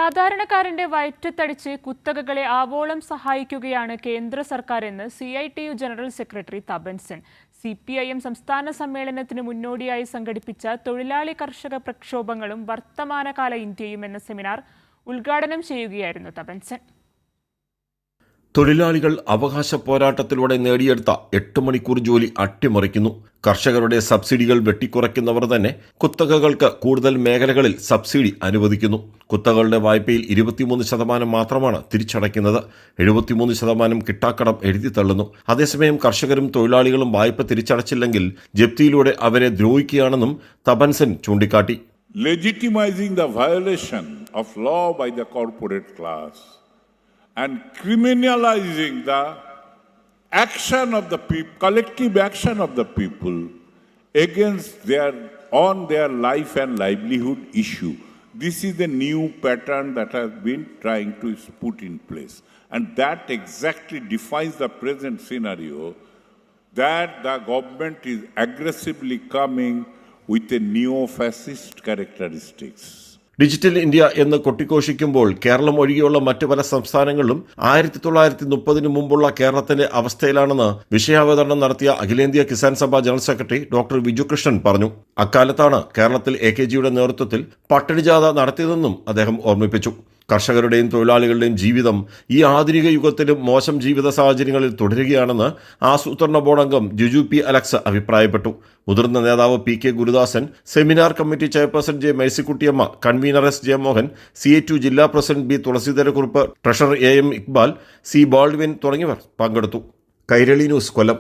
സാധാരണക്കാരന്റെ വയറ്റത്തടിച്ച് കുത്തകകളെ ആവോളം സഹായിക്കുകയാണ് കേന്ദ്ര സർക്കാരെന്ന് CITU general secretary Tapan Sen. CPIM സംസ്ഥാന സമ്മേളനത്തിന് മുന്നോടിയായി സംഘടിപ്പിച്ച തൊഴിലാളി കർഷക പ്രക്ഷോഭങ്ങളും വർത്തമാനകാല ഇന്ത്യയും എന്ന സെമിനാർ ഉദ്ഘാടനം ചെയ്യുകയായിരുന്നു തപൻ സെൻ. തൊഴിലാളികൾ അവകാശ പോരാട്ടത്തിലൂടെ നേടിയെടുത്ത 8 മണിക്കൂർ ജോലി അട്ടിമറിക്കുന്നു. കർഷകരുടെ സബ്സിഡികൾ വെട്ടിക്കുറയ്ക്കുന്നവർ തന്നെ കുത്തകകൾക്ക് കൂടുതൽ മേഖലകളിൽ സബ്സിഡി അനുവദിക്കുന്നു. കുത്തകകളുടെ വായ്പയിൽ 23% മാത്രമാണ് തിരിച്ചടയ്ക്കുന്നത്. 73% കിട്ടാക്കടം എഴുതി തള്ളുന്നു. അതേസമയം കർഷകരും തൊഴിലാളികളും വായ്പ തിരിച്ചടച്ചില്ലെങ്കിൽ ജപ്തിയിലൂടെ അവരെ ദ്രോഹിക്കുകയാണെന്നും തപൻ സെൻ ചൂണ്ടിക്കാട്ടി. Legitimizing the violation of law by the corporate class and criminalizing the action of the people, collective action of the people against their life and livelihood issue. This is the new pattern that has been trying to put in place, and that exactly defines the present scenario, that the government is aggressively coming with a neo-fascist characteristics. Digital India എന്ന് കൊട്ടിഘോഷിക്കുമ്പോൾ കേരളം ഒഴികെയുള്ള മറ്റു പല സംസ്ഥാനങ്ങളിലും 1930 മുമ്പുള്ള കേരളത്തിന്റെ അവസ്ഥയിലാണെന്ന് വിഷയാവതരണം നടത്തിയ അഖിലേന്ത്യാ Kisan Sabha general secretary doctor Viju Krishnan പറഞ്ഞു. അക്കാലത്താണ് കേരളത്തിൽ AKGയുടെ നേതൃത്വത്തിൽ പട്ടിണിജാഥ നടത്തിയതെന്നും അദ്ദേഹം ഓർമ്മിപ്പിച്ചു. കർഷകരുടെയും തൊഴിലാളികളുടെയും ജീവിതം ഈ ആധുനിക യുഗത്തിലും മോശം ജീവിത സാഹചര്യങ്ങളിൽ തുടരുകയാണെന്ന് ആസൂത്രണ ബോർഡ് അംഗം ജിജു പി അലക്സ് അഭിപ്രായപ്പെട്ടു. മുതിർന്ന നേതാവ് PK Gurudasan, seminar committee chairperson J Mercykuttyamma, convener S Jayamohan, CITU ജില്ലാ president B Thulaseedhara Kurup, treasurer AM Iqbal, C Baldwin തുടങ്ങിയവർ പങ്കെടുത്തു. കൈരളി ന്യൂസ്, കൊല്ലം.